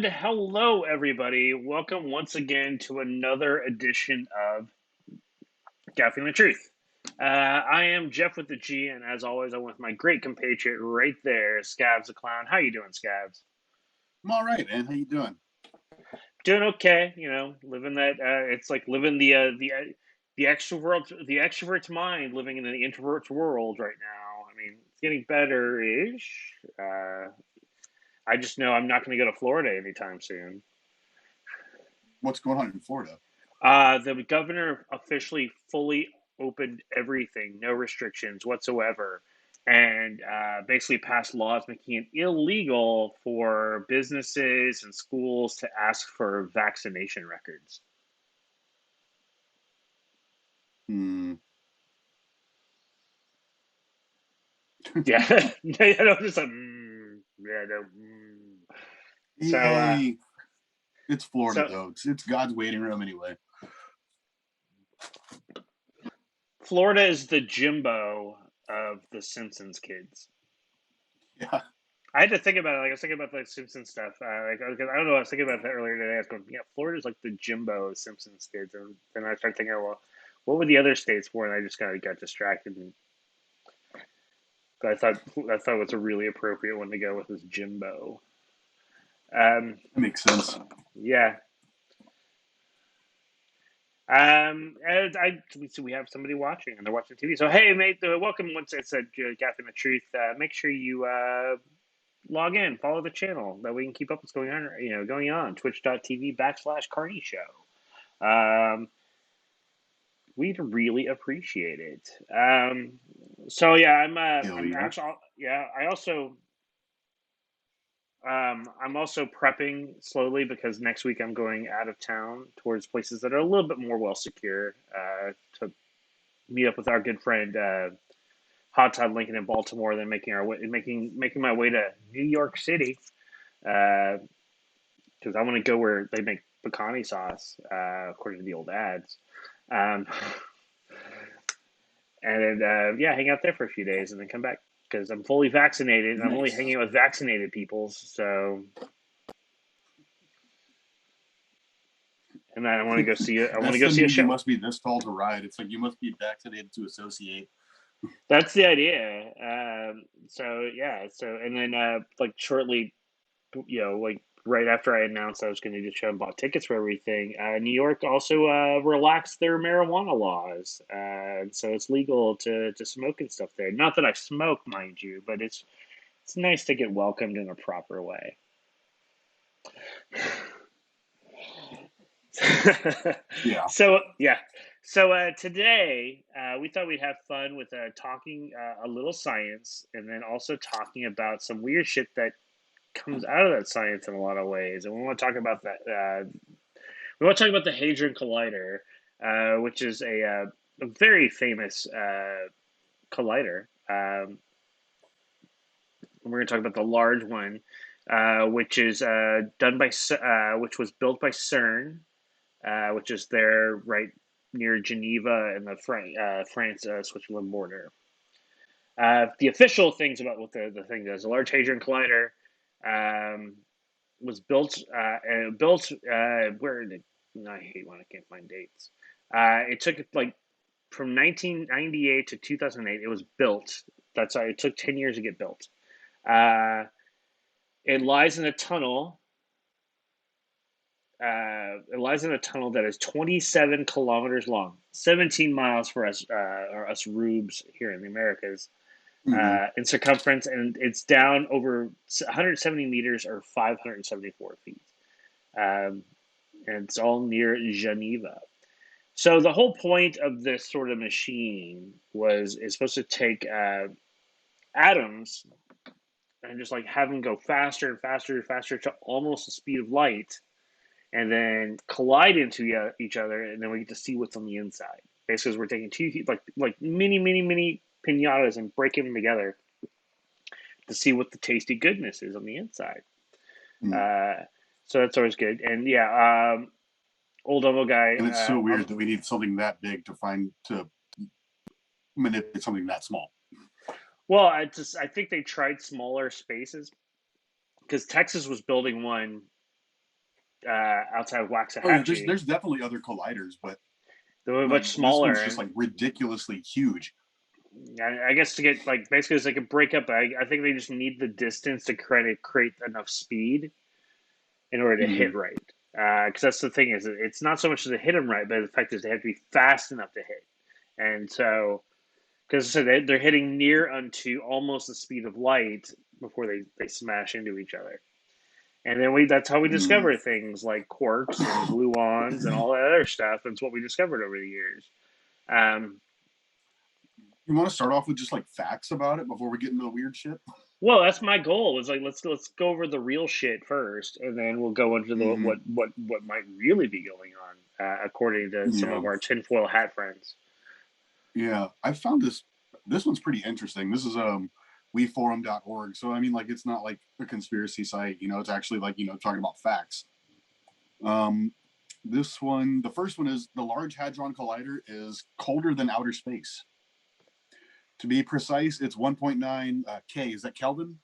And hello, everybody. Welcome once again to another edition of Gaffing the Truth. I am Jeff with the G, and as always, I'm with my great compatriot right there, Skabz the Clown. How you doing, Skabz? I'm all right, man. How you doing? Doing okay. Living that. It's like living the extrovert's mind, living in the introvert's world right now. I mean, it's getting better-ish. I just know I'm not going to go to Florida anytime soon. What's going on in Florida? The governor officially fully opened everything, no restrictions whatsoever, and basically passed laws making it illegal for businesses and schools to ask for vaccination records. Hmm. Yeah, just like, yeah, no. Yay. It's Florida, So though. It's God's waiting room anyway. Florida is the Jimbo of the Simpsons kids. Yeah. I had to think about it. Like I was thinking about the Simpsons stuff. I don't know. I was thinking about that earlier today. I was going, yeah, Florida's like the Jimbo of Simpsons kids, and then I started thinking, well, what were the other states for? And I just kind of got distracted. But I thought it was a really appropriate one to go with is Jimbo. That makes sense. Yeah. So we have somebody watching, and they're watching TV. So hey, mate, welcome once I said Gaffing the Truth. Make sure you log in, follow the channel, that we can keep up what's going on, twitch.tv/CarnyShow. We'd really appreciate it. So yeah, I'm Yeah. actually, yeah, I'm also prepping slowly because next week I'm going out of town towards places that are a little bit more well secure, to meet up with our good friend, Hot Todd Lincoln in Baltimore, then making my way to New York City, because I want to go where they make pecani sauce, according to the old ads, um, and then yeah, hang out there for a few days and then come back because I'm fully vaccinated and I'm only Nice. hanging out with vaccinated people. So, and then I want to go see it. I want to That's go the see new a you show. must be this tall to ride. It's like you must be vaccinated to associate. That's the idea. So yeah. So and then like shortly, like right after I announced I was going to do the show and bought tickets for everything, New York also relaxed their marijuana laws, so it's legal to smoke and stuff there. Not that I smoke, mind you, but it's nice to get welcomed in a proper way. Yeah. So yeah. So today we thought we'd have fun with talking a little science, and then also talking about some weird shit that comes out of that science in a lot of ways. And we want to talk about that. We want to talk about the Hadron Collider, which is a very famous collider. We're going to talk about the large one, which is which was built by CERN, which is there right near Geneva and the France Switzerland border. The official things about what the thing does: the Large Hadron Collider was built where did I hate when I can't find dates. It took like from 1998 to 2008. It was built. That's why it took 10 years to get built. Uh, it lies in a tunnel. It lies in a tunnel that is 27 kilometers long, 17 miles for us, or us rubes here in the Americas, Mm-hmm. in circumference, and it's down over 170 meters or 574 feet. Um, and it's all near Geneva. So the whole point of this sort of machine is supposed to take atoms and just like have them go faster and faster and faster to almost the speed of light, and then collide into each other, and then we get to see what's on the inside. Basically, we're taking two like mini pinatas and breaking them together to see what the tasty goodness is on the inside. Mm. So that's always good. And yeah, old Oval guy. And it's so weird that we need something that big to manipulate something that small. Well, I think they tried smaller spaces because Texas was building one outside of Oh yeah, Waxahachie. there's definitely other colliders, but They were like much this smaller, one's just and like ridiculously huge. I guess to get like basically it's like a breakup. I think they just need the distance to create enough speed in order to Hmm. hit right. Because that's the thing is it's not so much to hit them right, but the fact is they have to be fast enough to hit. And so because they're hitting near unto almost the speed of light before they smash into each other. And then that's how we Mm. discover things like quarks and gluons and all that other stuff. That's what we discovered over the years. Um, You want to start off with just like facts about it before we get into the weird shit? well, that's my goal. Is like let's go over the real shit first, and then we'll go into the Hmm. what might really be going on, according to some Yeah, of our tinfoil hat friends. yeah. I found this. This one's pretty interesting. This is weforum.org. So I mean, like, it's not like a conspiracy site. You know, it's actually like talking about facts. Um, this one, the first one is the Large Hadron Collider is colder than outer space. To be precise, it's 1.9 K. Is that Kelvin?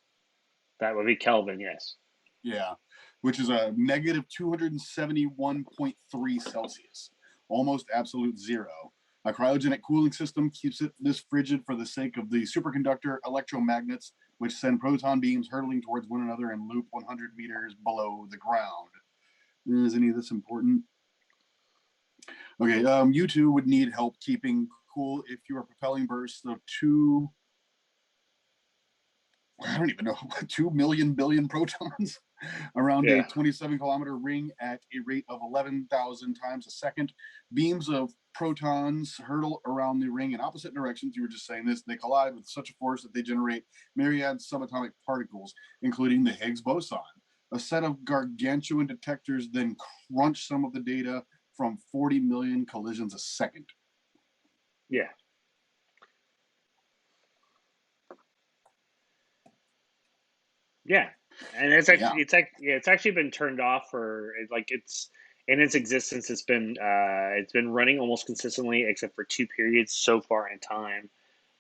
That would be Kelvin, yes. Yeah, which is a negative 271.3 Celsius, almost absolute zero. A cryogenic cooling system keeps it this frigid for the sake of the superconductor electromagnets, which send proton beams hurtling towards one another and loop 100 meters below the ground. Is any of this important? Okay, you two would need help keeping cool if you are propelling bursts of two, I don't even know, 2 million billion protons around a Yeah, 27-kilometer ring at a rate of 11,000 times a second. Beams of protons hurtle around the ring in opposite directions. You were just saying this. They collide with such a force that they generate myriad subatomic particles, including the Higgs boson. A set of gargantuan detectors then crunch some of the data from 40 million collisions a second. yeah, yeah. And Yeah. it's actually been turned off for like it's in its existence. It's been running almost consistently, except for two periods so far in time.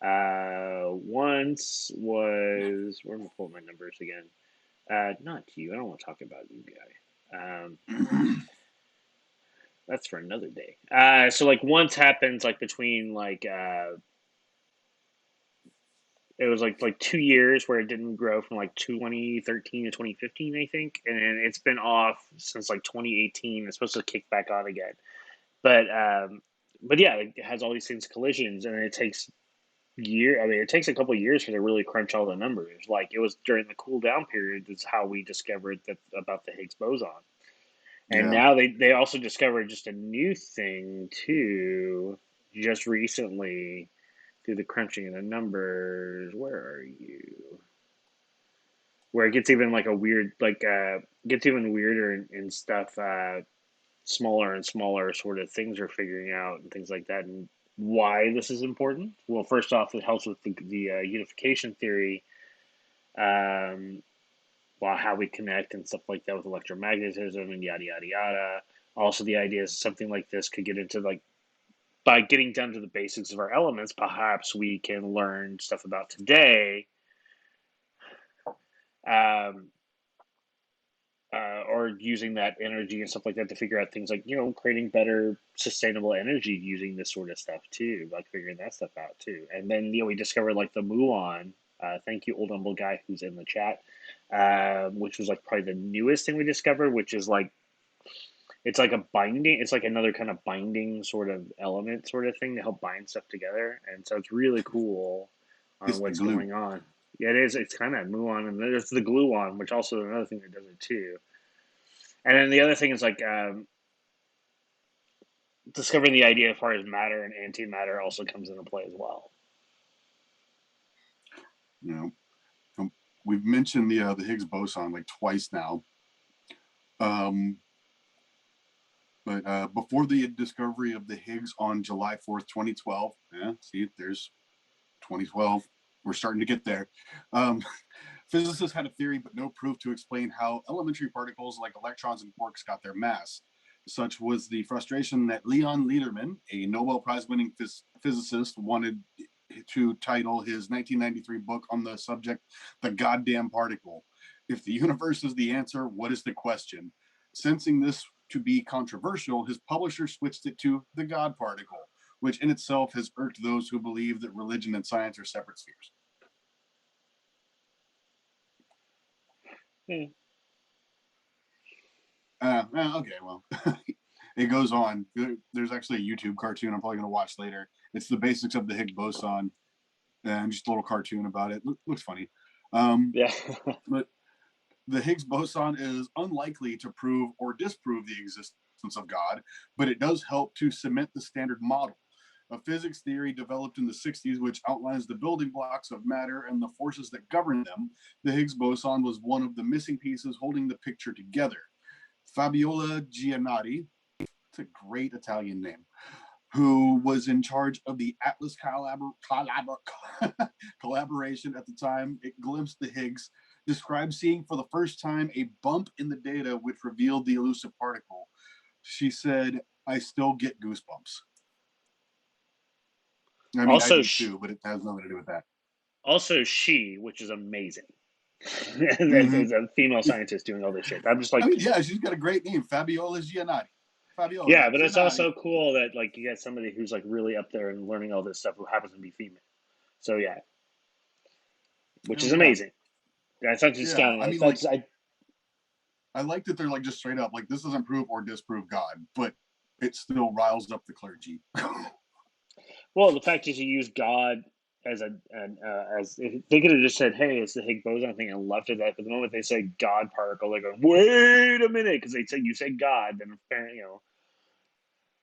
Once was where am I pulling my numbers again? Not you. I don't want to talk about you, guy. That's for another day. So like once happens like between like it was like 2 years where it didn't grow from like 2013 to 2015, I think, and it's been off since like 2018. It's supposed to kick back on again, but um, but yeah, it has all these things collisions, and it takes I mean, it takes a couple of years for to really crunch all the numbers. Like it was during the cool down period that's how we discovered that about the Higgs boson. And Yeah. now they also discovered just a new thing too, just recently through the crunching of the numbers. Where are you? Where it gets even like a weird, like gets even weirder and stuff. Smaller and smaller sort of things are figuring out and things like that. And why this is important? Well, first off, it helps with the unification theory. Um, well, how we connect and stuff like that with electromagnetism and yada yada yada. Also, the idea is something like this could get into like by getting down to the basics of our elements, perhaps we can learn stuff about today, um, or using that energy and stuff like that to figure out things like creating better sustainable energy using this sort of stuff too, like figuring that stuff out too. And then we discovered like the muon. Thank you, old humble guy who's in the chat, which was like probably the newest thing we discovered, which is like it's like a binding. It's like another kind of binding sort of element, sort of thing to help bind stuff together. And so it's really cool on It's the what's glue. going on. Yeah, it is. It's kind of muon, and there's the gluon, which also another thing that does it too. And then the other thing is like discovering the idea as far as matter and antimatter also comes into play as well. You know, we've mentioned the Higgs boson like twice now. Um, but before the discovery of the Higgs on July 4th, 2012, yeah, see, there's 2012. We're starting to get there. Um, physicists had a theory, but no proof to explain how elementary particles like electrons and quarks got their mass. Such was the frustration that Leon Lederman, a Nobel Prize winning physicist, wanted to title his 1993 book on the subject, The Goddamn Particle. If the universe is the answer, what is the question? Sensing this to be controversial, his publisher switched it to the God particle, which in itself has irked those who believe that religion and science are separate spheres. Hmm. Okay, well, it goes on. There's actually a YouTube cartoon I'm probably going to watch later. It's the basics of the Higgs boson, and just a little cartoon about it. Looks funny. Yeah. But the Higgs boson is unlikely to prove or disprove the existence of God, but it does help to cement the standard model. A physics theory developed in the 60s, which outlines the building blocks of matter and the forces that govern them. The Higgs boson was one of the missing pieces holding the picture together. Fabiola Giannotti, it's a great Italian name, who was in charge of the Atlas collaboration at the time. It glimpsed the Higgs, described seeing for the first time a bump in the data which revealed the elusive particle. She said, "I still get goosebumps." I mean, I Also, do too, but it has nothing to do with that. she, which is amazing. And Mm-hmm. there's a female scientist doing all this shit. I'm just like, I mean, yeah, she's got a great name, Fabiola Giannotti. yeah, Fabiola but it's Giannotti. also cool that like you get somebody who's like really up there and learning all this stuff who happens to be female. So yeah, which Oh is yeah, amazing. Yeah, it's not just yeah. counting. I It's mean, not like, just, I. I like that they're like just straight up like this doesn't prove or disprove God, but it still riles up the clergy. Well, the fact is, you use God as as they could have just said, "Hey, it's the Higgs boson thing," and left it at. But the moment they say God particle, they go, "Wait a minute," because they said you said God, then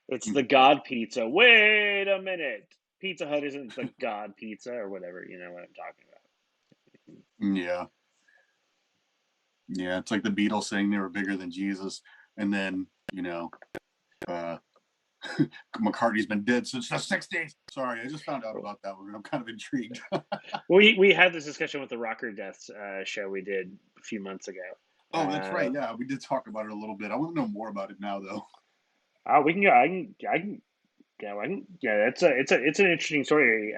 it's the God pizza. Wait a minute, Pizza Hut isn't the God pizza or whatever. You know what I'm talking about? Yeah, yeah. It's like the Beatles saying they were bigger than Jesus, and then uh, McCartney's been dead since the '60s. Sorry, I just found out about that one. I'm kind of intrigued. We had this discussion with the Rocker Deaths show we did a few months ago. Oh, that's right. Yeah, we did talk about it a little bit. I want to know more about it now, though. We can go. I can. Yeah, yeah. It's an interesting story.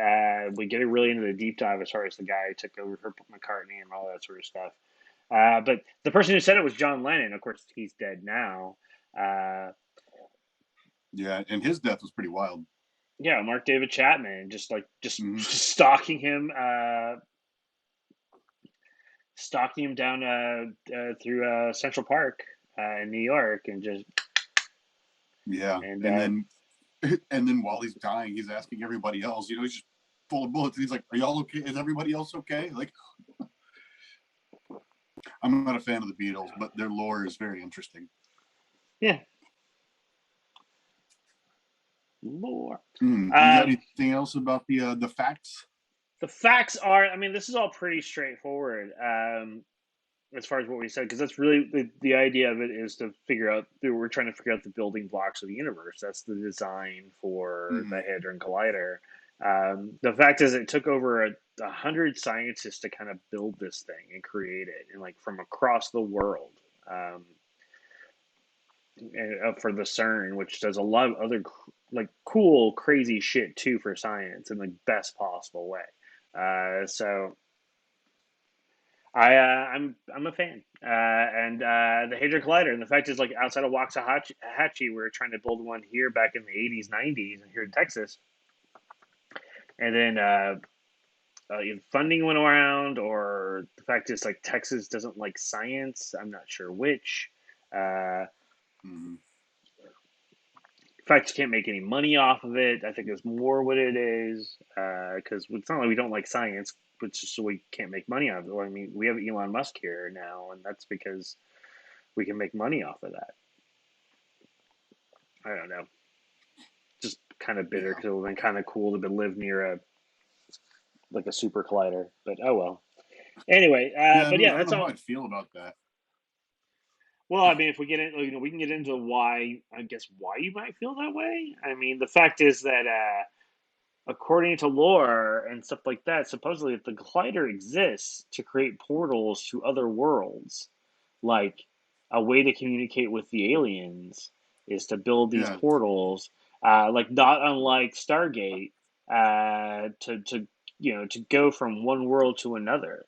We get really into the deep dive as far as the guy who took over for McCartney and all that sort of stuff. But the person who said it was John Lennon. Of course, he's dead now. Uh, Yeah, and his death was pretty wild. yeah, Mark David Chapman, Mm-hmm. just stalking him down through Central Park in New York, and just Yeah, and and then and then while he's dying, he's asking everybody else. He's just full of bullets. And he's like, "Are y'all okay? Is everybody else okay?" Like, I'm not a fan of the Beatles, but their lore is very interesting. yeah, more. You got Um, anything else about the facts? the facts are, I mean, this is all pretty straightforward. As far as what we said, because that's really the idea of it is to figure out. We're trying to figure out the building blocks of the universe. That's the design for Mm-hmm. the Hadron Collider. The fact is, it took over 100 scientists to kind of build this thing and create it, and like from across the world. Um, for the CERN, which does a lot of other like cool, crazy shit too for science in the best possible way. So I'm a fan, and the Hadron Collider, and the fact is, like outside of Waxahachie, we were trying to build one here back in the '80s, '90s, and here in Texas, and then funding went around, or the fact is, like Texas doesn't like science. I'm not sure which. Uh, Mm-hmm. in fact, you can't make any money off of it. I think it's more what it is, because it's not like we don't like science, but it's just so we can't make money off of it. Well, I mean, we have Elon Musk here now, and that's because we can make money off of that. I don't know. Just kind of bitter Yeah, because it would have been kind of cool to live near a super collider. But oh well. Anyway, yeah. but yeah, I don't that's know how all. I'd feel about that. Well, I mean, if we get in, we can get into why. I guess why you might feel that way. I mean, the fact is that according to lore and stuff like that, supposedly if the collider exists to create portals to other worlds, like a way to communicate with the aliens is to build these Yeah, portals, like not unlike Stargate, to to go from one world to another.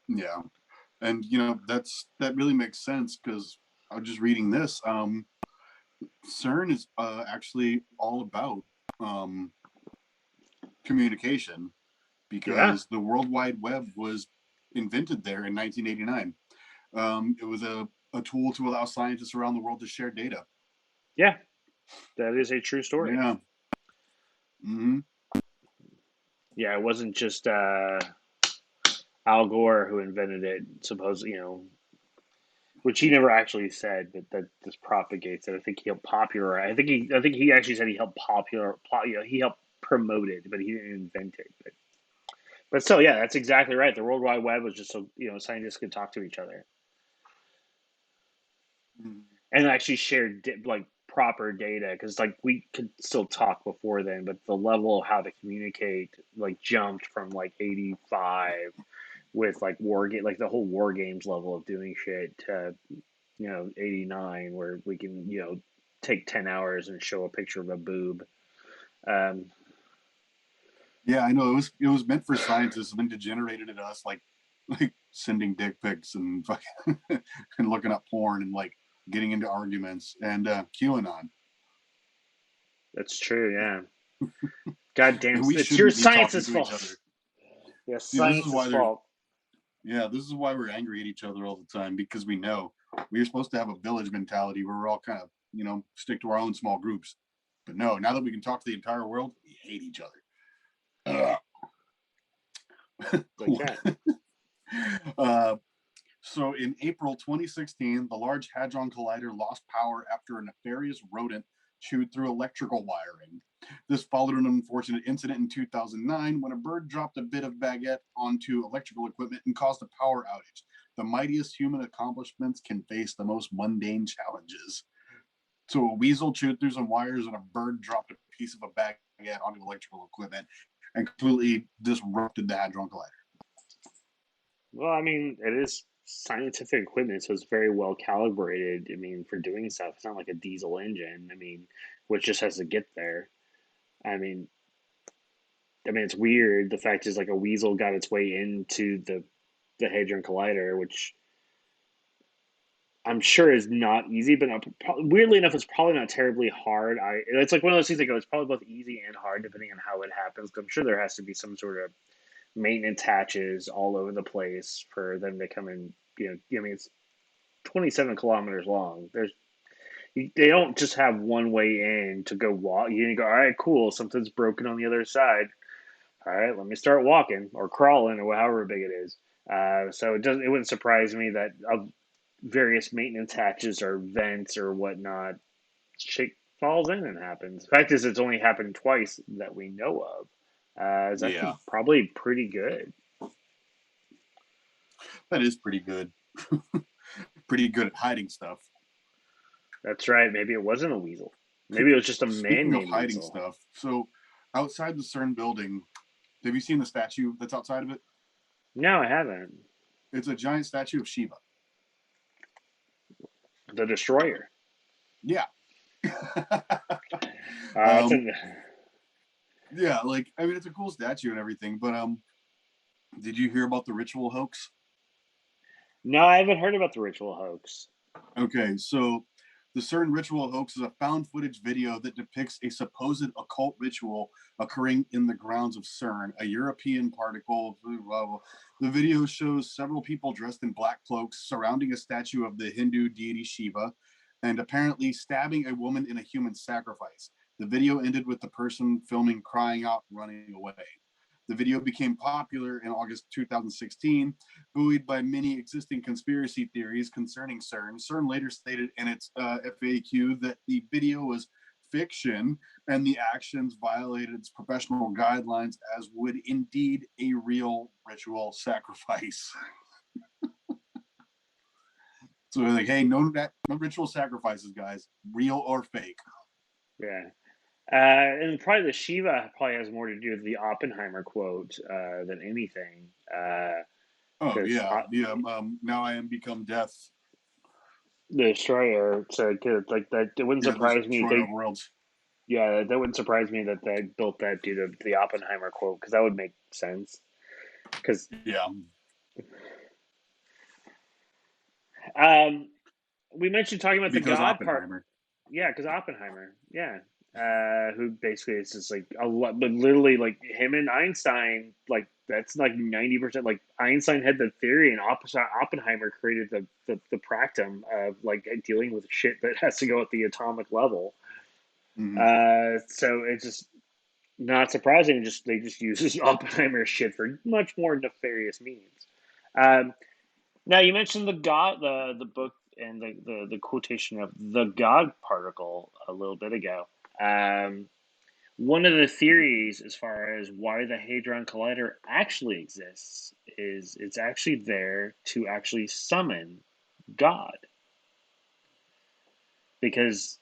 yeah. And that really makes sense because I was just reading this. CERN is actually all about communication Yeah, because the World Wide Web was invented there in 1989. It was a tool to allow scientists around the world to share data. yeah, that is a true story. Yeah. Hmm. Yeah, it wasn't just Al Gore who invented it. Suppose which he never actually said, but that just propagates it. I think he helped popularize. I think he actually said he helped he helped promote it, but he didn't invent it. But still, yeah, that's exactly right. The World Wide Web was just so scientists could talk to each other and actually share like proper data because like we could still talk before then, but the level of how to communicate like jumped from like 85 with like like the whole war games level of doing shit to 89 where we can take 10 hours and show a picture of a boob. um Yeah, I know it was meant for scientists, and then degenerated into us like sending dick pics and fucking and looking up porn and like getting into arguments and QAnon. that's true, yeah. God damn, And we it's your shouldn't be talking science's to each other. fault. Yeah, See, this is science's why they're fault. yeah, this is why we're angry at each other all the time because we know we're supposed to have a village mentality where we're all kind of stick to our own small groups. But no, now that we can talk to the entire world, we hate each other. Like that. uh, So in April 2016, the Large Hadron Collider lost power after a nefarious rodent chewed through electrical wiring. This followed an unfortunate incident in 2009 when a bird dropped a bit of baguette onto electrical equipment and caused a power outage. The mightiest human accomplishments can face the most mundane challenges. So a weasel chewed through some wires and a bird dropped a piece of a baguette onto electrical equipment and completely disrupted the Hadron Collider. Well, I mean, it is scientific equipment, so it's very well calibrated. I mean, for doing stuff, it's not like a diesel engine. I mean, which just has to get there. I mean, it's weird. The fact is, like, a weasel got its way into the Hadron Collider, which I'm sure is not easy, but weirdly enough, it's probably not terribly hard. It's like one of those things that go. It's probably both easy and hard depending on how it happens. 'Cause I'm sure there has to be some sort of maintenance hatches all over the place for them to come in. I mean, it's 27 kilometers long. They don't just have one way in to go walk. You go, all right, cool. Something's broken on the other side. All right, let me start walking or crawling or however big it is. So it wouldn't surprise me that of various maintenance hatches or vents or whatnot, shit falls in and happens. The fact is, it's only happened twice that we know of. It's Yeah, actually probably pretty good. that is pretty good. Pretty good at hiding stuff. That's right. Maybe it wasn't a weasel. Maybe it was just a man Speaking of named hiding Weasel. stuff, so outside the CERN building, have you seen the statue that's outside of it? No, I haven't. It's a giant statue of Shiva. The Destroyer. Yeah. It's um, in. yeah, like I mean, it's a cool statue and everything, but did you hear about the ritual hoax? No, I haven't heard about the ritual hoax. Okay, so the CERN ritual hoax is a found footage video that depicts a supposed occult ritual occurring in the grounds of CERN, a European particle. Blah, blah, blah. The video shows several people dressed in black cloaks surrounding a statue of the Hindu deity Shiva and apparently stabbing a woman in a human sacrifice. The video ended with the person filming crying out, running away. The video became popular in August 2016, buoyed by many existing conspiracy theories concerning CERN. CERN later stated in its FAQ that the video was fiction and the actions violated its professional guidelines, as would indeed a real ritual sacrifice. So they're like, hey, no ritual sacrifices, guys, real or fake. Yeah. And probably the Shiva probably has more to do with the Oppenheimer quote than anything. Oh Because yeah, yeah. Now I am become death. the Destroyer, so like that, it wouldn't Yeah, surprise me if destroyer they. of worlds. Yeah, that wouldn't surprise me that they built that due to the Oppenheimer quote, because that would make sense. Because Yeah. Um, we mentioned talking about the Because God part. Oppenheimer. Yeah, because Oppenheimer. Yeah. Who basically is just like a lot, but literally like him and Einstein, like that's like 90%. Like Einstein had the theory, and Oppenheimer created the practicum of like dealing with shit that has to go at the atomic level. Hmm. So it's just not surprising. Just they just use Oppenheimer shit for much more nefarious means. Um, Now you mentioned the book and the quotation of the God particle a little bit ago. Um, One of the theories as far as why the Hadron Collider actually exists is it's actually there to actually summon God. Because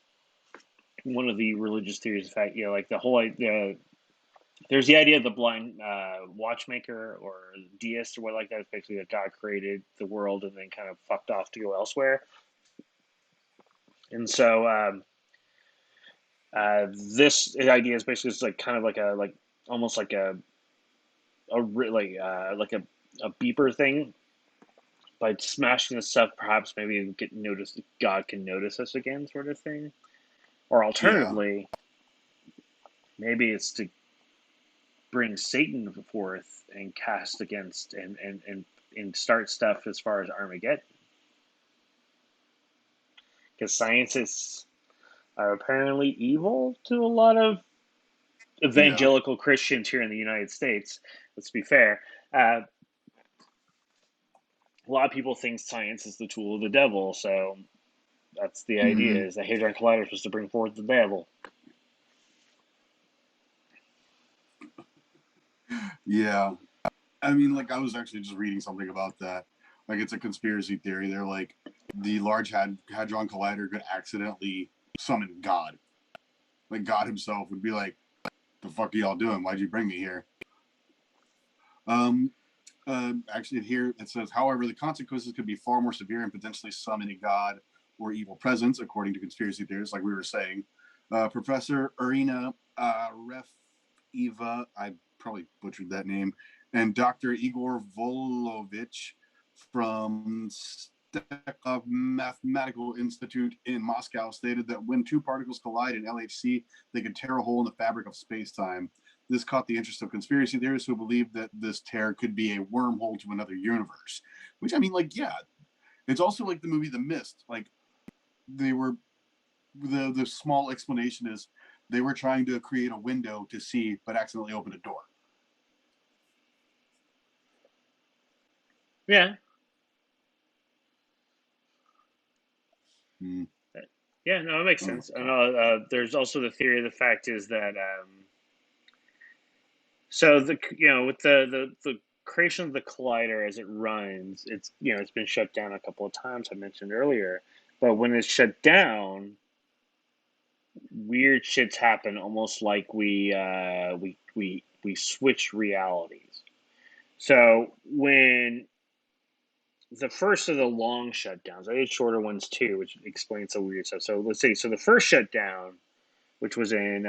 one of the religious theories, in fact, like the whole there's the idea of the blind watchmaker or deist or what like that. It's basically that God created the world and then kind of fucked off to go elsewhere. And so this idea is basically just like kind of like a like almost like like a beeper thing. By smashing this stuff, perhaps maybe get noticed. God can notice us again, sort of thing. Or Yeah. alternatively, maybe it's to bring Satan forth and cast against and start stuff as far as Armageddon, because scientists are apparently evil to a lot of Yeah. evangelical Christians here in the United States. Let's be fair. Uh, a lot of people think science is the tool of the devil, so that's the Hmm. idea: is the Hadron Collider is supposed to bring forth the devil. Yeah. I mean, like I was actually just reading something about that. Like it's a conspiracy theory. They're like the Hadron Collider could accidentally summon God. Like God himself would be like, "The fuck are y'all doing? Why'd you bring me here?" Um, Actually, here it says, however, the consequences could be far more severe and potentially summon a god or evil presence, according to conspiracy theorists, like we were saying. Professor Irina Refeva, I probably butchered that name, and Dr. Igor Volovich from Stekov Mathematical Institute in Moscow stated that when two particles collide in LHC, they could tear a hole in the fabric of space time. This caught the interest of conspiracy theorists who believe that this tear could be a wormhole to another universe. Which I mean, like, yeah, it's also like the movie The Mist. Like they were the small explanation is they were trying to create a window to see, but accidentally opened a door. Yeah, Mm. yeah, no, it makes Oh sense. And God. there's also the theory of the fact is that so the with the creation of the collider as it runs, it's it's been shut down a couple of times. I mentioned earlier, but when it's shut down, weird shits happen, almost like we switch realities. So when the first of the long shutdowns, I did shorter ones too, which explains some weird stuff. So let's see. So the first shutdown, which was in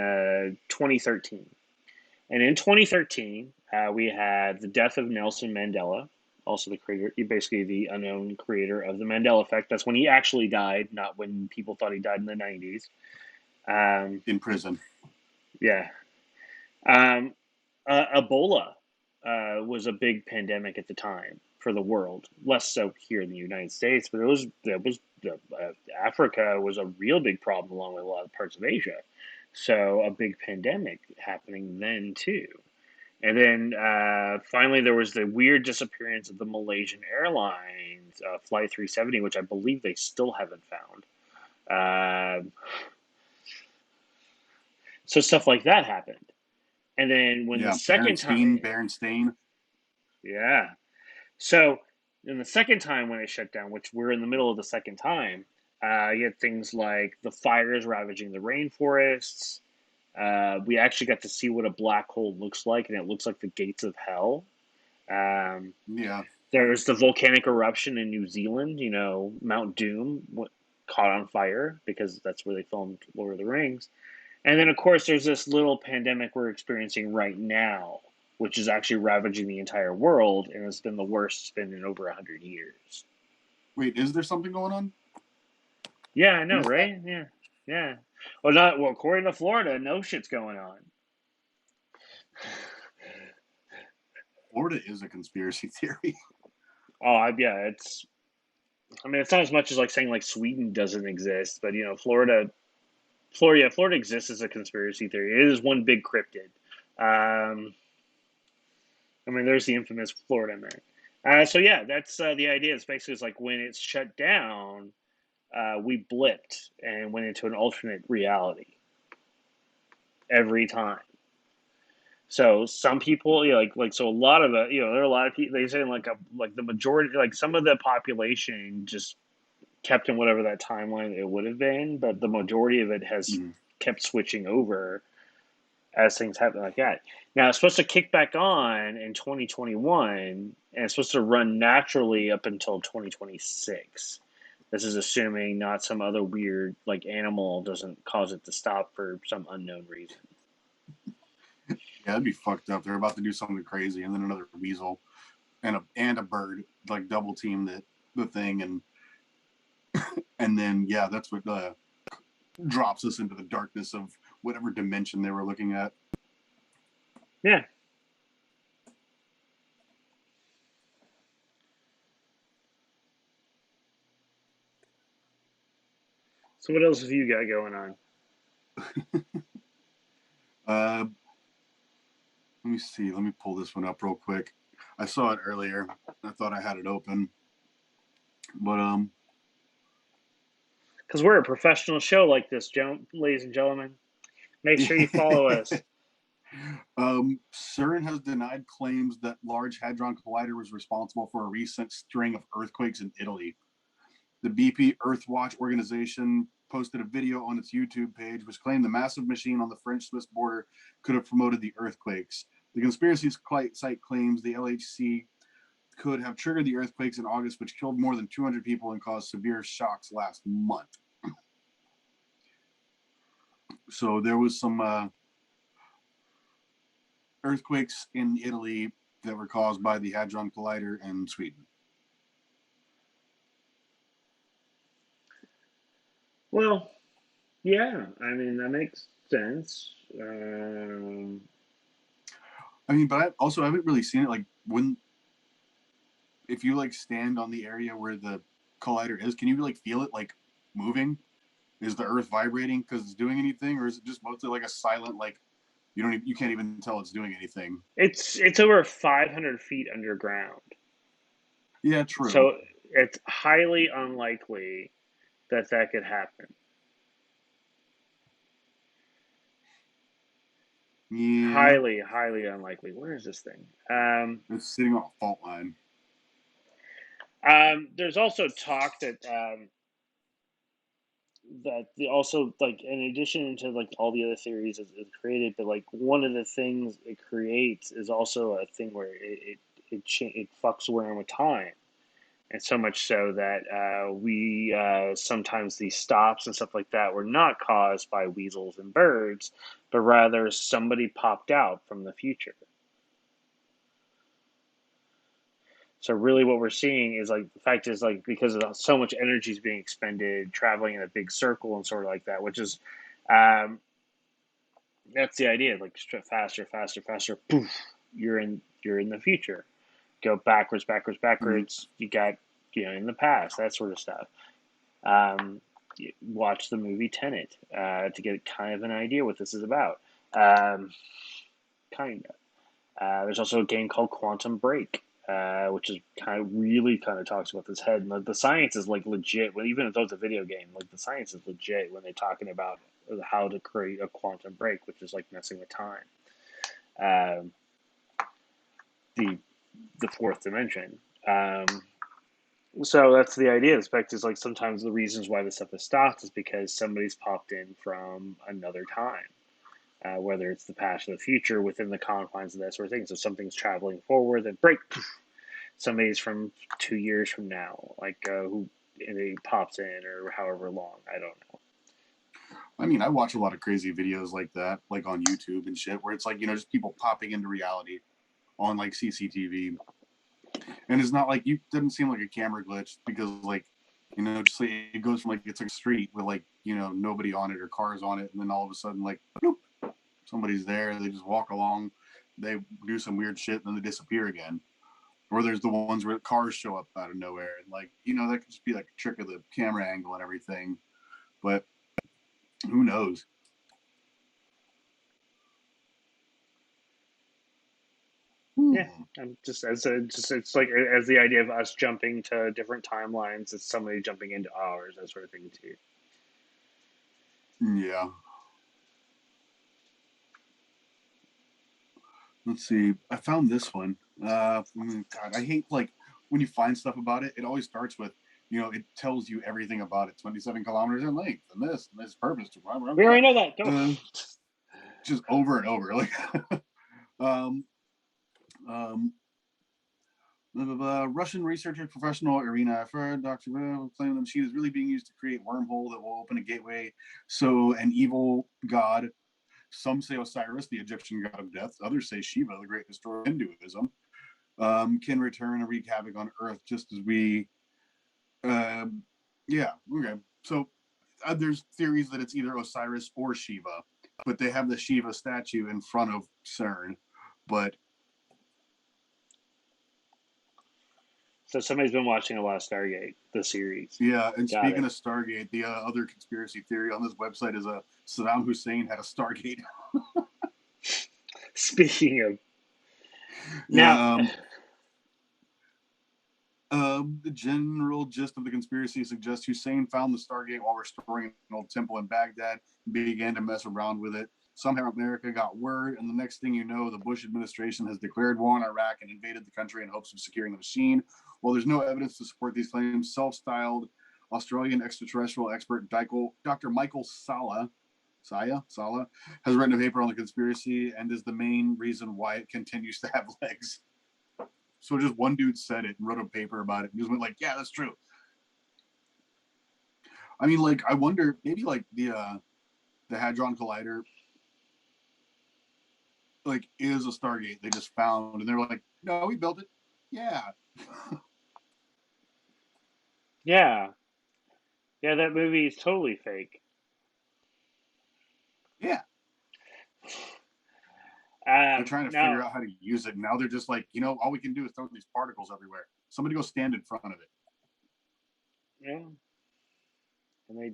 2013, and in 2013 we had the death of Nelson Mandela, also the creator, basically the unknown creator of the Mandela effect. That's when he actually died, not when people thought he died in the 90s. Um, In prison. yeah. Um, Ebola was a big pandemic at the time for the world, less so here in the United States, but Africa was a real big problem along with a lot of parts of Asia. So a big pandemic happening then too. And then finally, there was the weird disappearance of the Malaysian Airlines Flight 370, which I believe they still haven't found. So stuff like that happened. And then when the Yeah. second time, Berenstain. yeah. So in the second time when it shut down, which we're in the middle of the second time, you had things like the fires ravaging the rainforests. We actually got to see what a black hole looks like, and it looks like the gates of hell. Um, Yeah. there's the volcanic eruption in New Zealand. Mount Doom caught on fire because that's where they filmed Lord of the Rings. And then, of course, there's this little pandemic we're experiencing right now, which is actually ravaging the entire world, and it's been the worst it's been in over 100 years. Wait, is there something going on? Yeah, I know, What is that? right? Yeah, yeah. Well, not well. According to Florida, no shit's going on. Florida is a conspiracy theory. Oh, yeah. It's. I mean, it's not as much as like saying like Sweden doesn't exist, but Florida exists as a conspiracy theory. It is one big cryptid. Um, I mean, there's the infamous Florida man. So yeah, that's the idea. It's basically it's like when it's shut down, we blipped and went into an alternate reality every time. So some people, so a lot of it, there are a lot of people. They say like the majority, like some of the population just kept in whatever that timeline it would have been, but the majority of it has Mhm. kept switching over as things happen like that. Now it's supposed to kick back on in 2021, and it's supposed to run naturally up until 2026. This is assuming not some other weird like animal doesn't cause it to stop for some unknown reason. Yeah, that'd be fucked up. They're about to do something crazy, and then another weasel and a bird like double team the thing, and then yeah, that's what drops us into the darkness of whatever dimension they were looking at. Yeah. So what else have you got going on? Uh, let me see. Let me pull this one up real quick. I saw it earlier. I thought I had it open, but Because we're a professional show like this, ladies and gentlemen. Make sure you follow us. CERN has denied claims that Large Hadron Collider was responsible for a recent string of earthquakes in Italy. The BP Earthwatch organization posted a video on its YouTube page which claimed the massive machine on the French-Swiss border could have promoted the earthquakes. The conspiracy site claims the LHC could have triggered the earthquakes in August, which killed more than 200 people and caused severe shocks last month. So there was some earthquakes in Italy that were caused by the Hadron Collider in Sweden. Well, yeah. I mean that makes sense. I mean, but I haven't really seen it. Like if you like stand on the area where the collider is, can you like feel it like moving? Is the Earth vibrating because it's doing anything, or is it just mostly like a silent like you can't even tell it's doing anything? It's over 500 feet underground, Yeah, true. so it's highly unlikely that that could happen. Yeah, Highly, highly unlikely. Where is this thing? it's sitting on a fault line. There's also talk that the also like in addition to like all the other theories it's created, but like one of the things it creates is also a thing where it fucks around with time, and so much so that we sometimes these stops and stuff like that were not caused by weasels and birds, but rather somebody popped out from the future. So really, what we're seeing is like the fact is like because of so much energy is being expended, traveling in a big circle and sort of like that, which is um, that's the idea. Like faster, faster, faster. Poof, you're in the future. Go backwards, backwards, Mm-hmm. backwards. You got in the past, that sort of stuff. Um, watch the movie Tenet to get kind of an idea what this is about. Um, kind of. There's also a game called Quantum Break, which is kind of talks about this head. And the science is like legit. Well, even though it's a video game, like the science is legit when they're talking about how to create a quantum break, which is like messing with time. Um, the the fourth dimension. So that's the idea. The spec is like sometimes the reasons why this stuff is stopped is because somebody's popped in from another time. Whether it's the past or the future within the confines of that sort of thing. So something's traveling forward, then break. Somebody's from 2 years from now, like who he pops in or however long. I don't know. I mean, I watch a lot of crazy videos like that, like on YouTube and shit, where it's like just people popping into reality on like CCTV, And it's not like, you doesn't seem like a camera glitch, because like, just like it goes from like, it's like a street with like, nobody on it or cars on it, and then all of a sudden like, bloop, somebody's there, they just walk along, they do some weird shit, and then they disappear again. Or there's the ones where cars show up out of nowhere, and like, that could just be like a trick of the camera angle and everything. But who knows? Yeah, I'm just it's like as the idea of us jumping to different timelines, it's somebody jumping into ours, that sort of thing too. Yeah. Let's see. I found this one. God, I hate like when you find stuff about it. It always starts with, it tells you everything about it. 27 kilometers in length, and this purpose. We already know that. Just over and over, like. um, um, Blah, blah, blah. Russian researcher professional Irina for Dr. claimed the machine is really being used to create wormhole that will open a gateway. So an evil god, some say Osiris, the Egyptian god of death, others say Shiva, the great destroyer of Hinduism, can return and wreak havoc on Earth, just as we. Yeah, okay. So there's theories that it's either Osiris or Shiva, but they have the Shiva statue in front of CERN, but. So somebody's been watching a lot of Stargate, the series. Yeah, and speaking of Stargate, the other conspiracy theory on this website is Saddam Hussein had a Stargate. Speaking of, now, the general gist of the conspiracy suggests Hussein found the Stargate while restoring an old temple in Baghdad and began to mess around with it. Somehow America got word, and the next thing you know, the Bush administration has declared war on Iraq and invaded the country in hopes of securing the machine. While there's no evidence to support these claims, self-styled Australian extraterrestrial expert Dr. Michael Sala has written a paper on the conspiracy and is the main reason why it continues to have legs. So just one dude said it and wrote a paper about it and just went like, yeah, that's true. I mean, like, I wonder, maybe like the Hadron Collider like is a Stargate they just found, and they're like, no, we built it. Yeah. Yeah, that movie is totally fake. Yeah. They're trying to figure out how to use it. Now they're just like, all we can do is throw these particles everywhere. Somebody go stand in front of it. Yeah. And they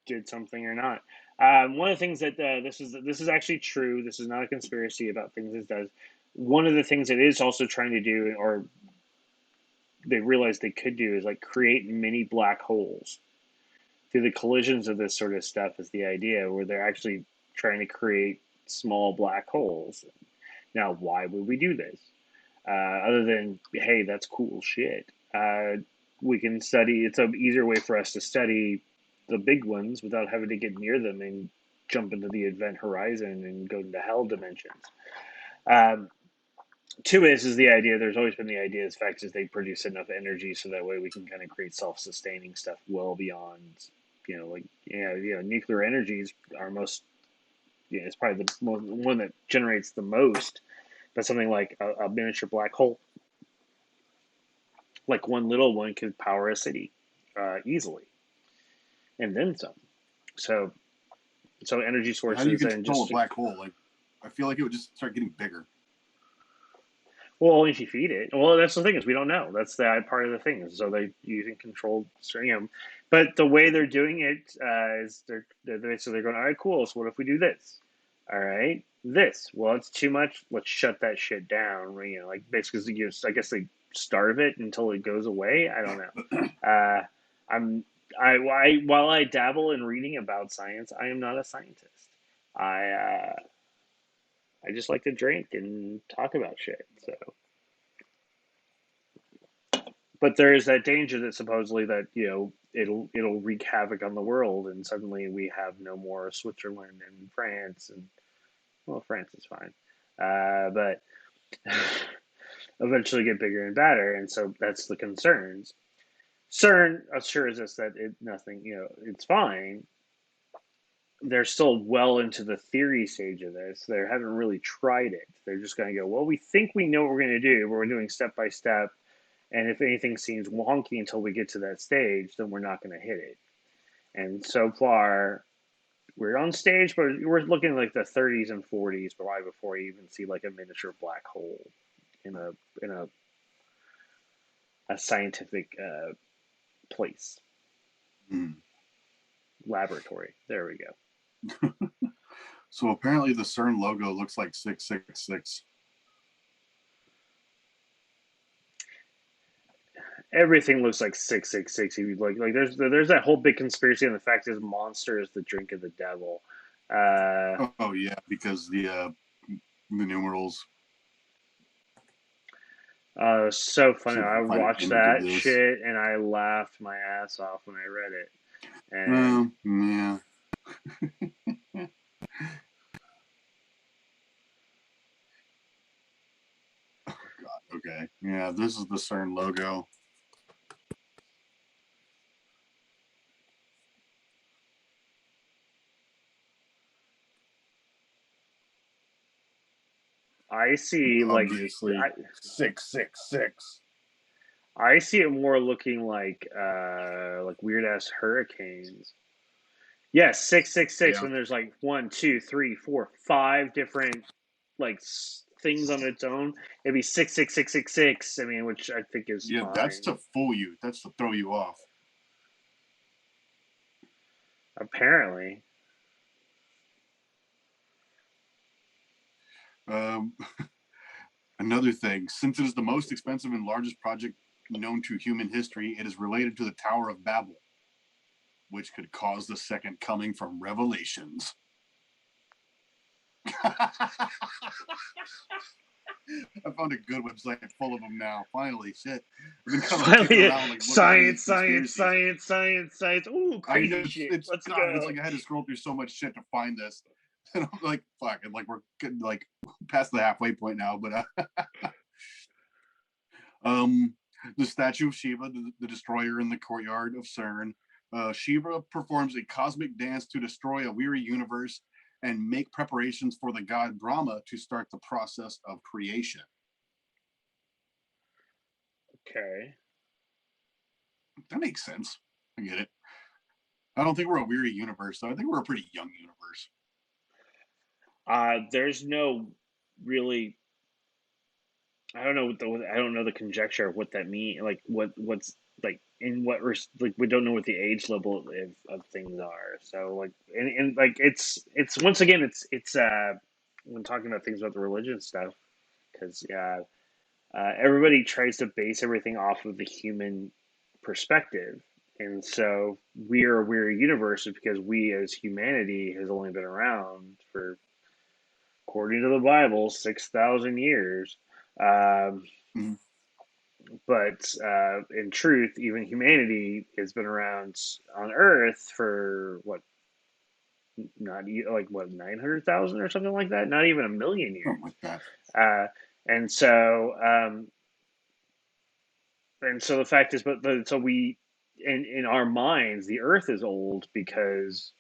did something or not. One of the things that this is actually true. This is not a conspiracy about things it does. One of the things it is also trying to do, or they realized they could do, is like create mini black holes through the collisions of this sort of stuff. Is the idea where they're actually trying to create small black holes. Now, why would we do this? Other than, hey, that's cool shit. We can study. It's an easier way for us to study the big ones without having to get near them and jump into the event horizon and go into hell dimensions. Two is the idea. There's always been the idea. As fact is, they produce enough energy so that way we can kind of create self-sustaining stuff well beyond, nuclear energy is our most. It's probably the one that generates the most. But something like a miniature black hole, like one little one, could power a city easily, and then some. So energy sources. How do you control a black hole? Like, I feel like it would just start getting bigger. Well, only if you feed it. Well, that's the thing, is we don't know. That's the part of the thing. So they're using controlled, but the way they're doing it is they're going, all right, cool. So what if we do this? All right, this. Well, it's too much. Let's shut that shit down. Like basically, I guess they starve it until it goes away. I don't know. While I dabble in reading about science, I am not a scientist. I just like to drink and talk about shit. So, but there is that danger that supposedly that it'll wreak havoc on the world, and suddenly we have no more Switzerland and France, and well, France is fine, but eventually get bigger and badder, and so that's the concerns. CERN assures us that it's fine. They're still well into the theory stage of this. They haven't really tried it. They're just going to go, well, we think we know what we're going to do, but we're doing step by step. And if anything seems wonky until we get to that stage, then we're not going to hit it. And so far, we're on stage, but we're looking like the 30s and 40s, probably before you even see like a miniature black hole in a scientific place, laboratory. There we go. So apparently the CERN logo looks like 666. Everything looks like 666. Like there's that whole big conspiracy, and the fact is, Monster is the drink of the devil. Oh yeah, because the numerals. So funny. See if I I can find an watched image of that this. shit and I laughed my ass off when I read it. And Yeah. Oh God. Okay. Yeah, this is the CERN logo. I see Obviously, 666. I see it more looking like weird ass hurricanes. Yes, 666. Yeah. When there's like one, two, three, four, five different things on its own, it'd be 66666. I mean, which I think is Yeah, that's fine. to fool you. That's to throw you off. Apparently, Um, Another thing, since it is the most expensive and largest project known to human history, it is related to the Tower of Babel, which could cause the second coming from Revelations. I found a good website full of them now. Finally, shit. I've been kind of kicking around like looking for these conspiracies. science. Ooh, I crazy know shit. it's Let's God. It's go. like I had to scroll through so much shit to find this, and I'm like, fuck. And like we're getting like past the halfway point now, but the statue of Shiva, the destroyer in the courtyard of CERN. Shiva performs a cosmic dance to destroy a weary universe and make preparations for the god Brahma to start the process of creation. Okay. That makes sense. I get it. I don't think we're a weary universe, though. I think we're a pretty young universe. There's no really. I don't know I don't know the conjecture of what that means. Like what's like in what like we don't know what the age level of things are. So like and like it's once again it's when talking about things about the religion stuff, because everybody tries to base everything off of the human perspective. And so we're a universe because we as humanity has only been around for, according to the Bible, 6,000 years. Um, Mhm. but in truth, even humanity has been around on Earth for what, not like what, 900,000 or something like that. Not even a million Something years. like that. Uh, and so the fact is, but so we in our minds, the Earth is old because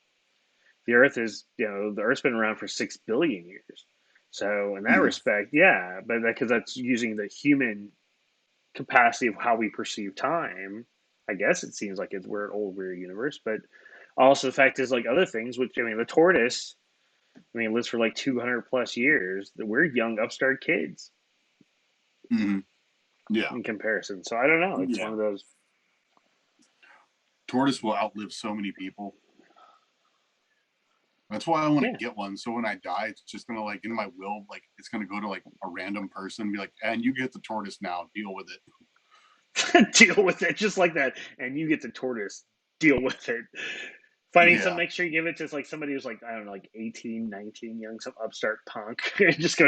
the Earth is, the Earth's been around for 6 billion years. So in that Mhm. respect, yeah, but because that's using the human capacity of how we perceive time. I guess it seems like we're an old weird universe, but also the fact is, like other things, which I mean, the tortoise, I mean, lives for like 200 plus years. We're young upstart kids Mhm. Yeah. in comparison. So I don't know. It's one Yeah. of those. Tortoise will outlive so many people. That's why I want to Yeah. get one. So when I die, it's just gonna like in my will, like it's gonna go to like a random person, and be like, and you get the tortoise now. Deal with it. Deal with it just like that, and you get the tortoise. Deal with it. Finding some, Yeah. make sure you give it to like somebody who's like, I don't know, like 18, 19, young, some upstart punk. Just go.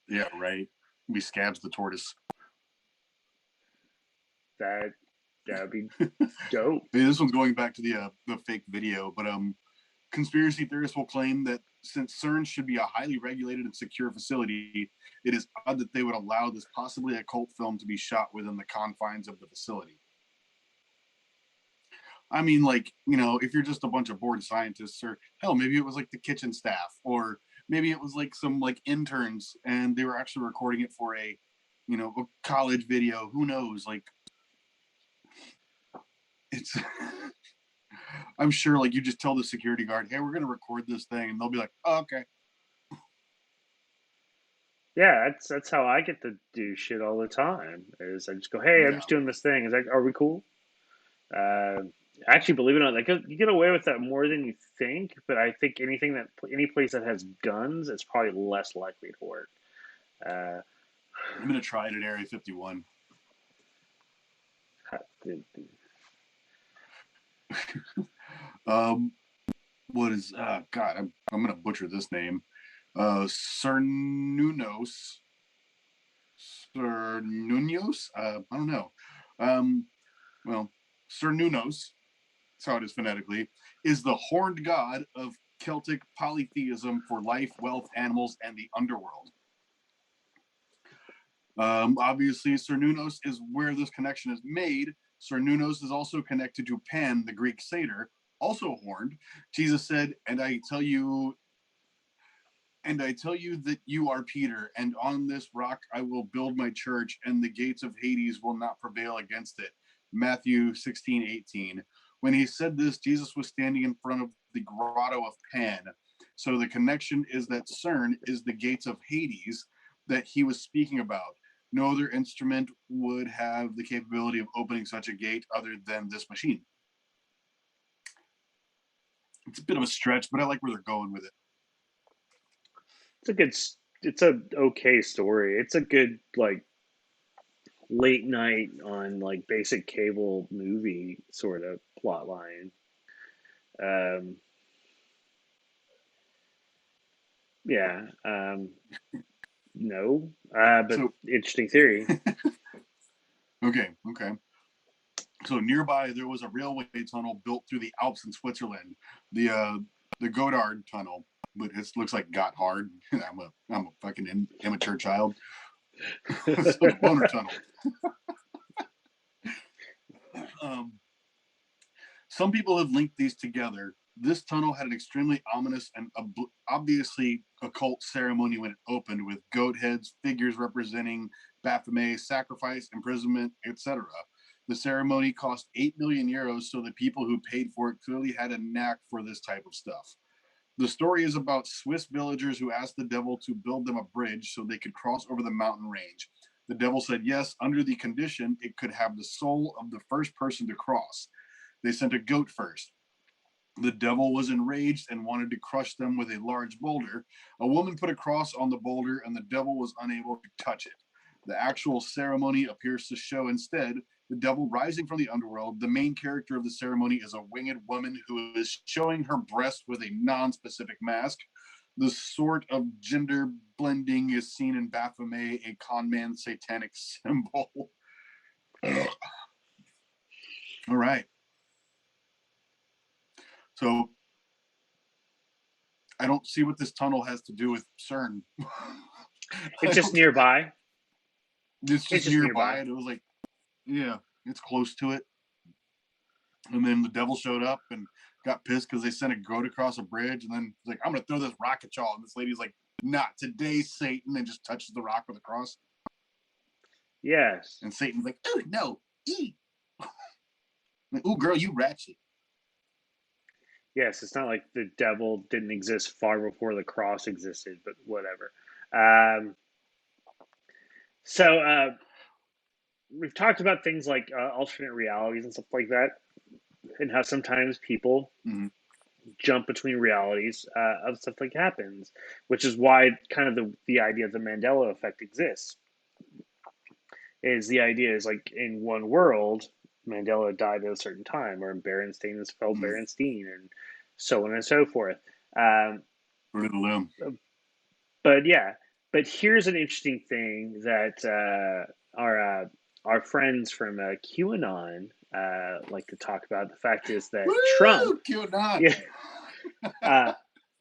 Yeah. Right. We Skabz the tortoise. That that'd be dope. Hey, this one's going back to the fake video, but conspiracy theorists will claim that since CERN should be a highly regulated and secure facility, it is odd that they would allow this possibly occult film to be shot within the confines of the facility. I mean, like, if you're just a bunch of bored scientists, or hell, maybe it was like the kitchen staff, or maybe it was like some like interns and they were actually recording it for a, a college video. Who knows? Like, it's. I'm sure, like, you just tell the security guard, "Hey, we're gonna record this thing," and they'll be like, "Oh, okay." Yeah, that's how I get to do shit all the time. Is I just go, hey, I'm Yeah. just doing this thing. Is like, are we cool? Uh, Actually, believe it or not, like you get away with that more than you think. But I think any place that has guns, it's probably less likely to work. Uh, I'm gonna try it at Area 51. Um, what is? God, I'm gonna butcher this name. Cernunos. Cernunos. I don't know. Um, well, Cernunos. That's how it is phonetically. Is the horned god of Celtic polytheism for life, wealth, animals, and the underworld. Obviously, Cernunnos is where this connection is made. Cernunnos is also connected to Pan, the Greek satyr, also horned. Jesus said, and I tell you that you are Peter, and on this rock I will build my church, and the gates of Hades will not prevail against it." Matthew 16:18. When he said this, Jesus was standing in front of the grotto of Pan. So the connection is that CERN is the gates of Hades that he was speaking about. No other instrument would have the capability of opening such a gate other than this machine. It's a bit of a stretch, but I like where they're going with it. it's a good, it's a okay story. It's a good like late night on like basic cable movie sort of plot line. Um, yeah. No. But So, interesting theory. okay. So nearby, there was a railway tunnel built through the Alps in Switzerland, the Godard Tunnel, but it looks like Gotthard. I'm a fucking immature child. So the Boner Tunnel. Um, some people have linked these together. This tunnel had an extremely ominous and obviously occult ceremony when it opened, with goat heads, figures representing Baphomet, sacrifice, imprisonment, etc. The ceremony cost 8 million euros, so the people who paid for it clearly had a knack for this type of stuff. The story is about Swiss villagers who asked the devil to build them a bridge so they could cross over the mountain range. The devil said yes, under the condition it could have the soul of the first person to cross. They sent a goat first. The devil was enraged and wanted to crush them with a large boulder. A woman put a cross on the boulder, and the devil was unable to touch it. The actual ceremony appears to show instead the devil rising from the underworld. The main character of the ceremony is a winged woman who is showing her breast with a non-specific mask. The sort of gender blending is seen in Baphomet, a con man satanic symbol. All right. So I don't see what this tunnel has to do with CERN. It's just nearby. It's It's just just nearby, nearby. and it was like, yeah, it's close to it. And then the devil showed up and got pissed because they sent a goat across a bridge, and then he's like, "I'm gonna throw this rock at y'all." And this lady's like, "Not today, Satan," and just touches the rock with a cross. Yes. And Satan's like, "Oh no, eat." Like, "Ooh, girl, you ratchet." Yes. It's not like the devil didn't exist far before the cross existed, but whatever. Um, so we've talked about things like alternate realities and stuff like that, and how sometimes people Mm-hmm. jump between realities of stuff like happens, which is why kind of the idea of the Mandela effect exists. Is the idea is like in one world, Mandela died at a certain time, or Berenstain is fell Mm-hmm. Berenstain, and so on and so forth. Um, Fruit of the Loom. but yeah, but here's an interesting thing that our friends from QAnon like to talk about. The fact is that Trump, Woo! QAnon. yeah, uh,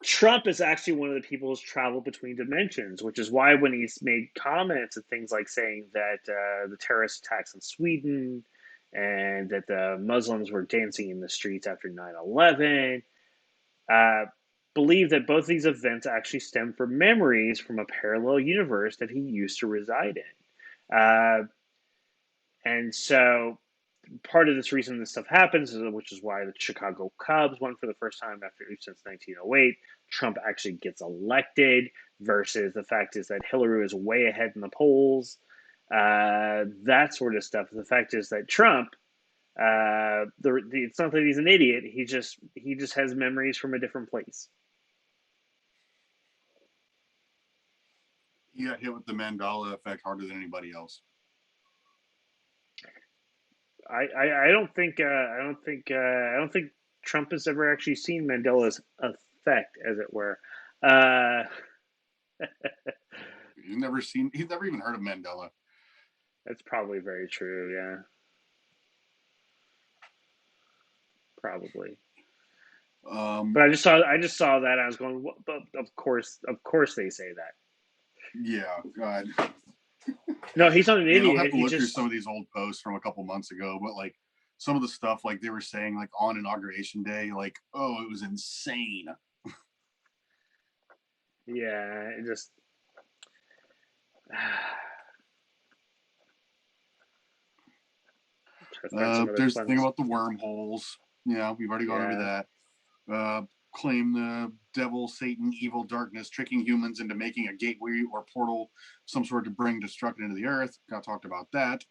Trump is actually one of the people who's traveled between dimensions, which is why when he's made comments and things like saying that the terrorist attacks in Sweden and that the Muslims were dancing in the streets after 9/11, uh, believe that both these events actually stem from memories from a parallel universe that he used to reside in. Uh, and so part of this reason this stuff happens, which is why the Chicago Cubs won for the first time since 1908. Trump actually gets elected versus the fact is that Hillary is way ahead in the polls. That sort of stuff. The fact is that Trump, it's not that he's an idiot. He just has memories from a different place. He got hit with the Mandela effect harder than anybody else. I don't think Trump has ever actually seen Mandela's effect, as it were. He's never even heard of Mandela. That's probably very true. Yeah, probably. But I just saw that. I was going, what? But of course they say that. Yeah, God. No, he's not an idiot. I'll have to look through some of these old posts from a couple months ago, but like some of the stuff like they were saying like on Inauguration Day, like, oh, it was insane. Yeah, it just there's the thing about the wormholes. Yeah, we've already gone over that. Claim the devil, Satan, evil, darkness, tricking humans into making a gateway or portal, some sort to bring destruction into the earth. Got talked about that.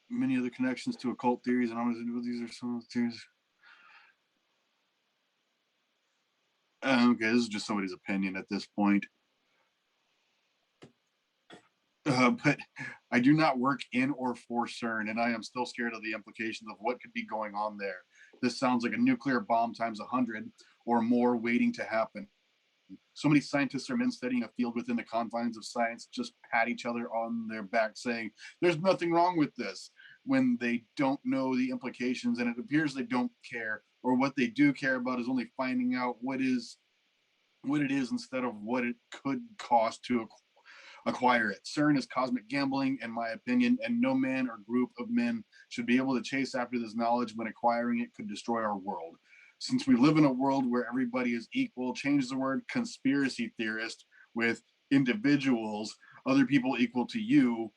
Many other connections to occult theories, and these are some of the theories. Okay, this is just somebody's opinion at this point. But I do not work in or for CERN, and I am still scared of the implications of what could be going on there. This sounds like a nuclear bomb times 100 or more waiting to happen. So many scientists or men studying a field within the confines of science just pat each other on their back saying, there's nothing wrong with this, when they don't know the implications, and it appears they don't care, or what they do care about is only finding out what it is instead of what it could cost to acquire it. CERN is cosmic gambling, in my opinion, and no man or group of men should be able to chase after this knowledge when acquiring it could destroy our world. Since we live in a world where everybody is equal, change the word conspiracy theorist with individuals, other people equal to you,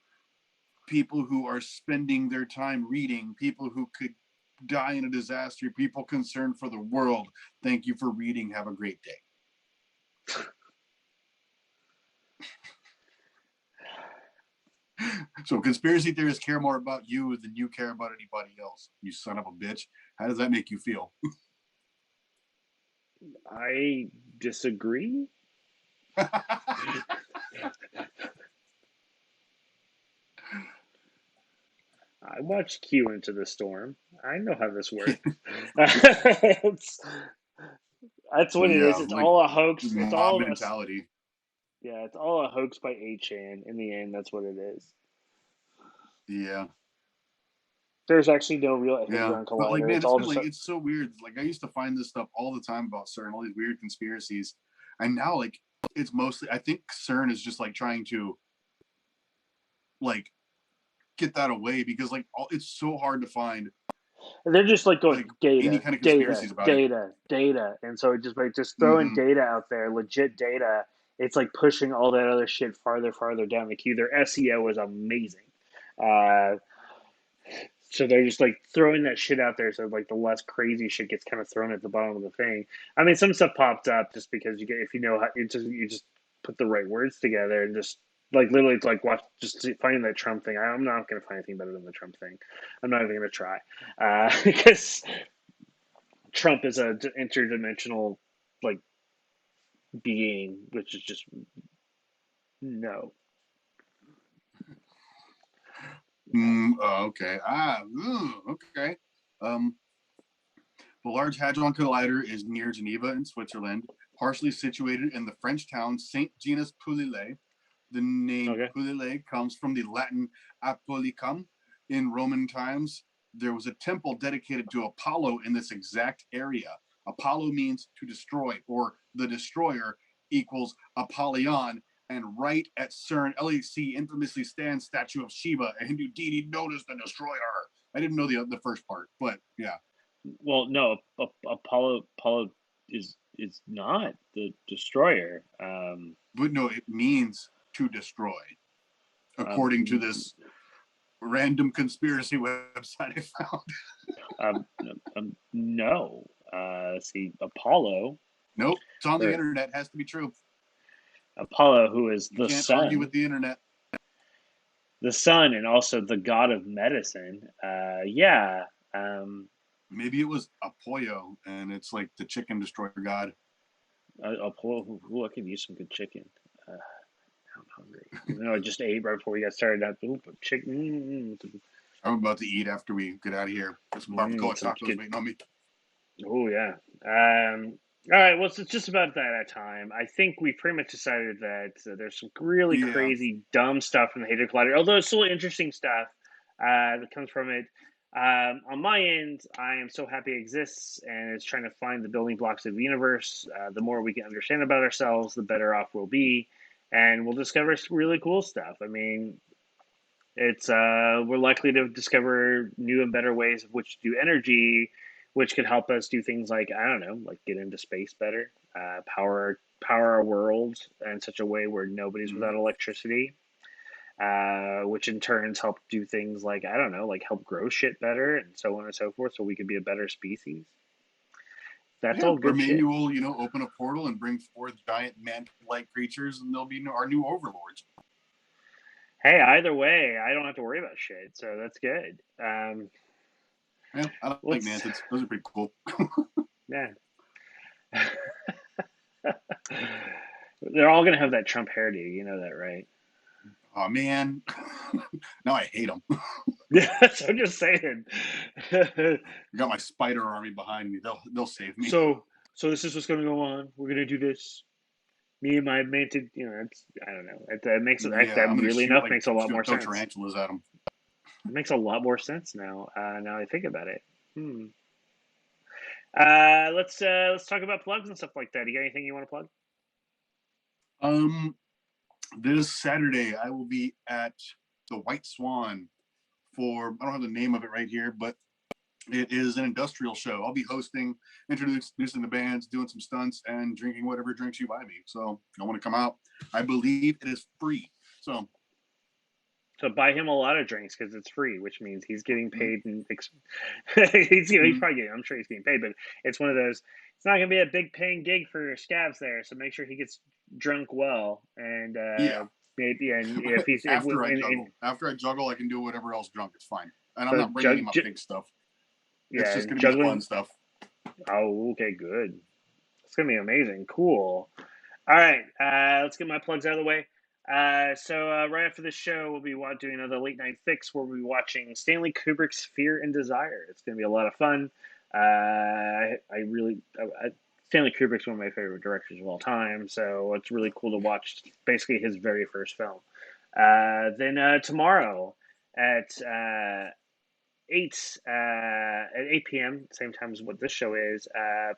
people who are spending their time reading, people who could die in a disaster, people concerned for the world. Thank you for reading. Have a great day. So conspiracy theorists care more about you than you care about anybody else. You son of a bitch. How does that make you feel? I disagree. I watched Q Into the Storm. I know how this works. That's what it is. It's like all a hoax. It's mob all mentality. Yeah, it's all a hoax by 8chan. In the end, that's what it is. Yeah. There's actually no real Hadron Collider. But like, man, it's all just it's so weird. Like I used to find this stuff all the time about CERN, all these weird conspiracies, and now like it's mostly. I think CERN is just like trying to like get that away because like it's so hard to find. They're just like going data, any kind of conspiracies about data, and so it just like just throwing data out there, legit data. It's like pushing all that other shit farther down the queue. Their SEO is amazing. So they're just like throwing that shit out there, so like the less crazy shit gets kind of thrown at the bottom of the thing. I mean, some stuff popped up just because if you know how you just put the right words together and just like literally like watch just finding that Trump thing. I'm not going to find anything better than the Trump thing. I'm not even going to try because Trump is a interdimensional like being, which is just no. Okay. Okay. The Large Hadron Collider is near Geneva in Switzerland, partially situated in the French town Saint Genus Pulile. The name Pulile comes from the Latin Apollicum. In Roman times, there was a temple dedicated to Apollo in this exact area. Apollo means to destroy, or the destroyer equals Apollyon. And right at CERN, LAC infamously stands statue of Shiva, a Hindu deity known as the destroyer. I didn't know the first part, but yeah. Well, no, Apollo is it's not the destroyer. But no, it means to destroy, according to Um, this random conspiracy website I found. um, no. See, Apollo, Nope, it's on the or internet. It has to be true. Apollo, who is You can't argue with the internet. the sun, and also the god of medicine. Yeah. Um, Maybe it was Apoyo, and it's like the chicken destroyer god. Apollo. Ooh, I could use some good chicken. I'm hungry. Even though I just ate right before we got started. Chicken. I'm about to eat after we get out of here. Get some barbacoa Some tacos good. waiting on me. Oh yeah. All right. Well, it's just about that time. I think we pretty much decided that there's some really Yeah, crazy, dumb stuff from the Hadron Collider. Although it's still interesting stuff that comes from it. On my end, I am so happy it exists and it's trying to find the building blocks of the universe. The more we can understand about ourselves, the better off we'll be, and we'll discover some really cool stuff. I mean, it's we're likely to discover new and better ways of which to do energy, which could help us do things like, I don't know, like get into space better, power our world in such a way where nobody's mm, without electricity, which in turns help do things like, I don't know, like help grow shit better and so on and so forth, so we could be a better species. That's yeah. all Or good maybe shit. we'll, open a portal and bring forth giant man-like creatures, and they'll be our new overlords. Hey, either way, I don't have to worry about shit, so that's good. Yeah, I like Let's, mantids. Those are pretty cool. yeah. They're all gonna have that Trump hairdo. You know that, right? Oh man, now I hate them. Yeah, so I'm just saying. I got my spider army behind me. They'll save me. so, so this is what's gonna go on. We're gonna do this. Me and my manted, it's, I don't know. That makes Yeah, that I'm gonna weirdly shoot enough like makes a lot shoot more throw sense. tarantulas at them. It makes a lot more sense now. Now I think about it. Hmm. Let's talk about plugs and stuff like that. You got anything you want to plug? Um, this Saturday I will be at the White Swan for, I don't have the name of it right here, but it is an industrial show. I'll be hosting, introducing the bands, doing some stunts, and drinking whatever drinks you buy me. So I want to come out. I believe it is free. So So buy him a lot of drinks because it's free, which means he's getting mm, paid. And he's mm, probably getting, I'm sure he's getting paid, but it's one of those. It's not going to be a big paying gig for Skabz there, so make sure he gets drunk well, and yeah. maybe, and if he's if After I juggle, I can do whatever else drunk. It's fine. And I'm so not bringing any of my pig stuff. It's yeah, just going to be the fun juggling. stuff. Oh, okay, good. It's gonna be amazing. Cool. All right, let's get my plugs out of the way. Right after this show, we'll be doing another late night fix where we'll be watching Stanley Kubrick's Fear and Desire. It's going to be a lot of fun. I really Stanley Kubrick's one of my favorite directors of all time, so it's really cool to watch basically his very first film. Then tomorrow at 8 p.m. same time as what this show is.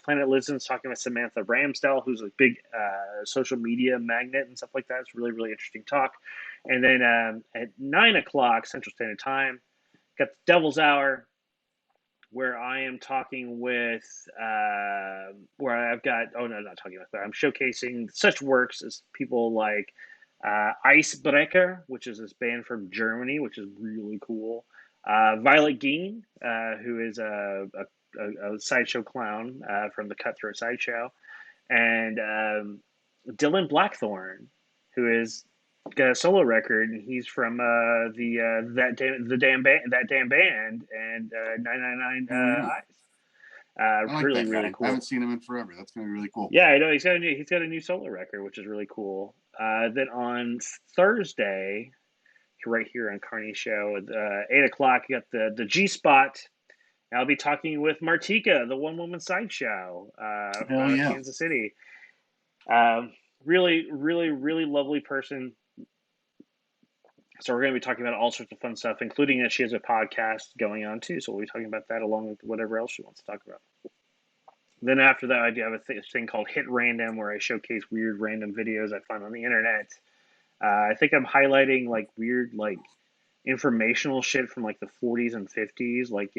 Planet Listen's talking with Samantha Ramsdell, who's a big social media magnet and stuff like that. It's really really interesting talk. And then at 9 o'clock Central Standard Time, got the Devil's Hour, where I am talking with where I've got oh no, not talking about that. I'm showcasing such works as people like Icebreaker, which is this band from Germany, which is really cool. Violet Geen, who is a sideshow clown from the Cutthroat Sideshow, and Dylan Blackthorne, who is got a solo record, and he's from that damn band and 999 Ooh, Eyes. I like Really that really guy. I haven't cool. seen him in forever. That's going to be really cool. Yeah, I know he's got a new solo record, which is really cool. Then on Thursday, right here on CarnyShow at 8 o'clock, you got the G Spot. I'll be talking with Martika, the one woman sideshow from Hell out of yeah. Kansas City. Um, really, really, really lovely person. So we're going to be talking about all sorts of fun stuff, including that she has a podcast going on too. So we'll be talking about that along with whatever else she wants to talk about. Then after that, I do have a thing called Hit Random, where I showcase weird random videos I find on the internet. I think I'm highlighting like weird like informational shit from like the 40s and 50s, like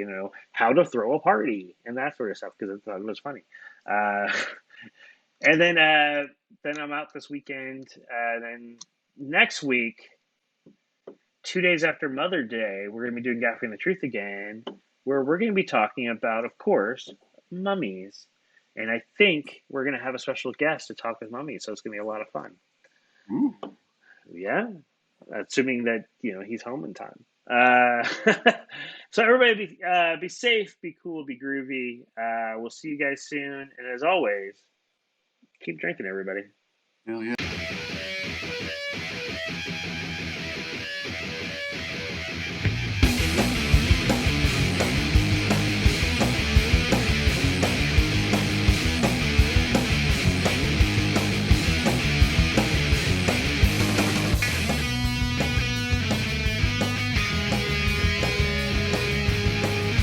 how to throw a party and that sort of stuff because I thought it was funny. Uh, And then I'm out this weekend. Then next week, 2 days after Mother Day, we're going to be doing Gaffing the Truth again, where we're going to be talking about, of course, mummies. And I think we're going to have a special guest to talk with mummies, so it's going to be a lot of fun. Ooh. Yeah, assuming that he's home in time. So everybody be safe, be cool, be groovy. We'll see you guys soon, and as always, keep drinking, everybody. Hell yeah.